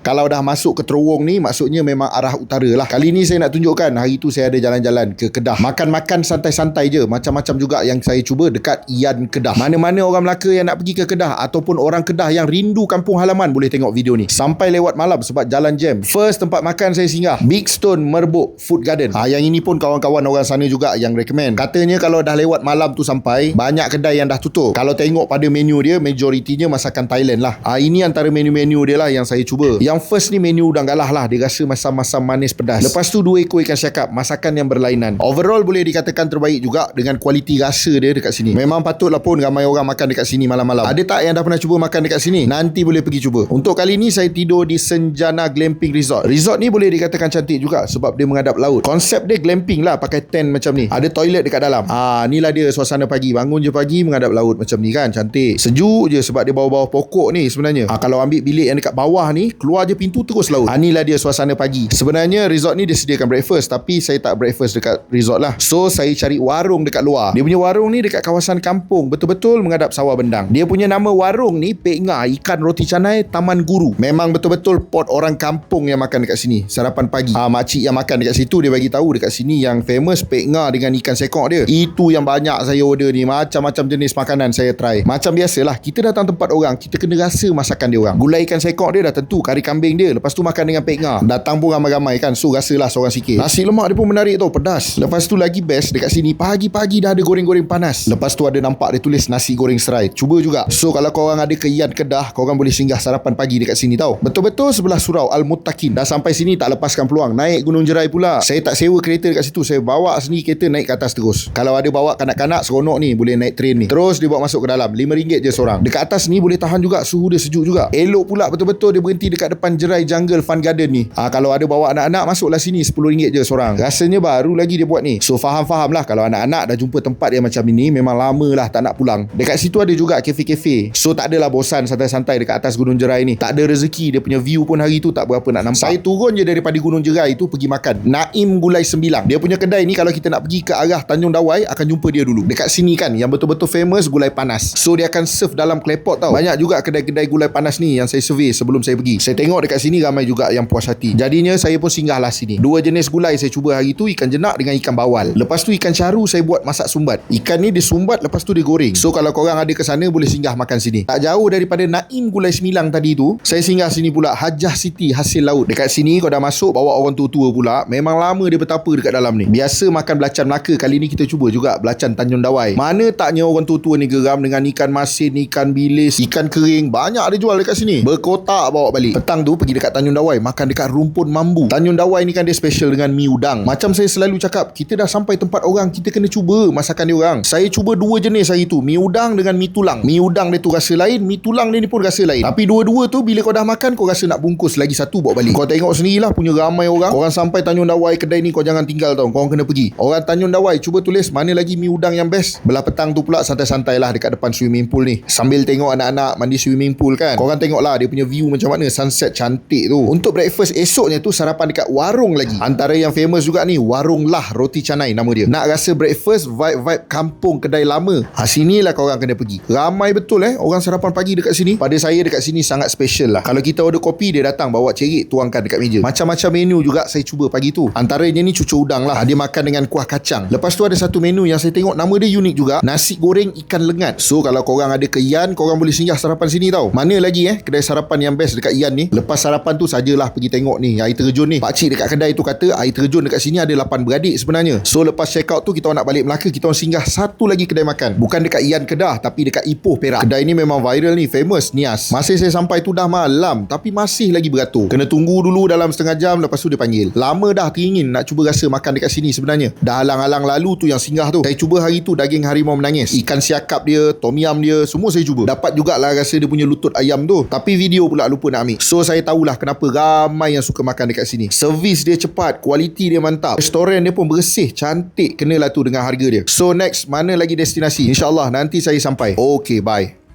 Kalau dah masuk ke terowong ni, maksudnya memang arah utara lah. Kali ni saya nak tunjukkan, hari tu saya ada jalan-jalan ke Kedah. Makan-makan santai-santai je. Macam-macam juga yang saya cuba dekat Ian Kedah. Mana-mana orang Melaka yang nak pergi ke Kedah ataupun orang Kedah yang rindu kampung halaman boleh tengok video ni. Sampai lewat malam sebab jalan jam. First tempat makan saya singgah, Big Stone Merbuk Food Garden. Yang ini pun kawan-kawan orang sana juga yang recommend. Katanya kalau dah lewat malam tu sampai, banyak kedai yang dah tutup. Kalau tengok pada menu dia, majoritinya masakan Thailand lah. Ini antara menu-menu dia lah yang saya cuba. Yang first ni menu udang galah lah. Dia rasa masam-masam manis pedas. Lepas tu 2 ekor ikan syakap. Masakan yang berlainan. Overall boleh dikatakan terbaik juga dengan kualiti rasa dia dekat sini. Memang patutlah pun ramai orang makan dekat sini malam-malam. Ada tak yang dah pernah cuba makan dekat sini? Nanti boleh pergi cuba. Untuk kali ni saya tidur di Senjana Glamping Resort. Resort ni boleh dikatakan cantik juga sebab dia menghadap laut. Konsep dia glamping lah, pakai tent macam ni. Ada toilet dekat dalam. Inilah dia suasana pagi. Bangun je pagi menghadap laut macam ni kan. Cantik. Sejuk je sebab dia bawah-bawah pokok ni sebenarnya. Kalau ambil bilik yang dekat bawah ni, keluar je pintu terus laut. Inilah dia suasana pagi. Sebenarnya resort ni dia sediakan breakfast, tapi saya tak breakfast dekat resort lah. So saya cari warung dekat luar. Dia punya warung ni dekat kawasan kampung, betul-betul menghadap sawah bendang. Dia punya nama warung ni Pek Nga Ikan Roti Canai Taman Guru. Memang betul-betul pot orang kampung yang makan dekat sini sarapan pagi. Makcik yang makan dekat situ dia bagi tahu dekat sini yang famous Pek Nga dengan ikan sekok dia. Itu yang banyak saya order ni. Macam-macam jenis makanan saya try. Macam biasalah, kita datang tempat orang, kita kena rasa masakan dia orang. Gulai ikan sekok dia dah tentu, kari kambing dia, lepas tu makan dengan Pek Nga. Datang pun ramai-ramai kan, so rasalah seorang sikit. Nasi lemak dia pun menarik tau, pedas. Lepas tu lagi best dekat sini, pagi-pagi dah ada goreng-goreng panas. Lepas tu ada nampak dia tulis nasi goreng serai. Cuba juga. So kalau korang ada ke Ian Kedah, korang boleh singgah sarapan pagi dekat sini tau. Betul-betul sebelah surau Al-Muttaqin. Dah sampai sini tak lepaskan peluang naik Gunung Jerai pula. Saya tak sewa kereta dekat situ, saya bawa sendiri kereta naik ke atas terus. Kalau ada bawa kanak-kanak seronok ni, boleh naik train ni. Terus dia bawa masuk ke dalam, RM5 je seorang. Dekat atas ni boleh tahan juga, suhu dia sejuk juga. Elok pula betul-betul dia berhenti dekat depan Jerai Jungle Fun Garden ni. Kalau ada bawa anak-anak, masuklah sini, RM10 je seorang. Rasanya baru lagi dia buat ni. So faham-faham lah kalau anak-anak dah jumpa tempat yang macam ini, memang lama lah tak nak pulang. Dekat situ ada juga kafe-kafe. So tak adalah bosan santai-santai dekat atas Gunung Jerai ni. Tak ada rezeki, dia punya view pun hari tu tak berapa nak nampak. Saya turun je daripada Gunung Jerai tu pergi makan Naim Gulai Sembilang. Dia punya kedai ni kalau kita nak pergi ke arah Tanjung Dawai, akan jumpa dia dulu. Dekat sini kan yang betul-betul famous gulai panas. So dia akan serve dalam klepot tau. Banyak juga kedai-kedai gulai panas ni yang saya survey sebelum saya pergi. Saya tengok dekat sini ramai juga yang puas hati. Jadinya saya pun singgahlah sini. 2 jenis gulai saya cuba hari tu, ikan jenak dengan ikan bawal. Lepas tu ikan caru saya buat masak sumbat. Ikan ni dia sumbat, lepas tu dia goreng. So kalau korang ada ke sana boleh singgah makan sini. Tak jauh daripada Naim Gulai Sembilang tadi tu, saya singgah sini pula Hajah City Hasil Laut. Dekat sini kau dah masuk bawa orang tua-tua pula. Memang lama dia bertapa dekat dalam ni. Biasa makan belacan Melaka, kali ni kita cuba juga belacan Tanjung Dawai. Mana taknya orang tua-tua ni geram dengan ikan masin, ikan bilis, ikan kering. Banyak ada jual dekat sini. Berkotak bawa balik. Petang tu pergi dekat Tanjung Dawai, makan dekat rumpun mambu. Tanjung Dawai ni kan dia special dengan mi udang. Macam saya selalu cakap, kita dah sampai tempat orang, kita kena cuba masakan dia orang. Saya cuba 2 jenis hari tu, mi udang dengan mi tulang. Mi udang dia tu rasa lain, mi tulang dia ni pun rasa lain. Tapi dua-dua tu bila kau dah makan, kau rasa nak bungkus lagi satu bawa balik. Kau tengok sendirilah, punya ramai orang. Korang sampai Tanjung Dawai, kedai ni kau jangan tinggal tau. Korang kena pergi. Orang Tanjung Dawai cuba tulis mana lagi mi udang yang best. Belah petang tu pula santai-santai lah dekat depan swimming pool ni, sambil tengok anak-anak mandi swimming pool kan. Korang tengok lah dia punya view macam mana, sunset cantik tu. Untuk breakfast esoknya tu sarapan dekat warung lagi. Antara yang famous juga ni, Warung Lah Roti Canai nama dia. Nak rasa breakfast vibe-vibe kampung kedai lama, sinilah korang kena pergi. Ramai betul orang sarapan pagi dekat sini. Pada saya dekat sini sangat special lah. Kalau kita order kopi, dia datang bawa cerik tuangkan dekat meja. Macam-macam menu juga saya cuba pagi tu. Antaranya ni cucur udang lah. Dia makan dengan kuah kacang. Lepas tu ada satu menu yang saya tengok nama dia unik juga, nasi goreng ikan lengat. So kalau korang ada ke Ian, korang boleh singgah sarapan sini tau. Mana lagi kedai sarapan yang best dekat Ian ni. Lepas sarapan tu sajalah pergi tengok ni air terjun ni. Pakcik dekat kedai tu kata air terjun dekat sini ada 8 beradik sebenarnya. So lepas check out tu kita nak balik Melaka, kita orang singgah satu lagi kedai makan. Bukan dekat Ian Kedah, tapi dekat Ipoh Perak. Kedai ni memang viral ni, famous, Nias. Masa saya sampai tu dah malam, tapi masih lagi beratur. Kena tunggu dulu dalam setengah jam, lepas tu dia panggil. Lama dah teringin nak cuba rasa makan dekat sini sebenarnya. Dah halang-halang lalu tu yang singgah tu. Saya cuba hari tu daging harimau menangis, ikan siakap dia, tom yum dia, semua saya cuba. Dapat jugalah rasa dia punya lutut ayam tu. Tapi video pula lupa nak ambil. So saya tahulah kenapa ramai yang suka makan dekat sini. Servis dia cepat, kualiti dia mantap. Restoran dia pun bersih, cantik. Kenalah tu dengan harga dia. So next, mana lagi destinasi? InsyaAllah nanti saya sampai. Okay, bye.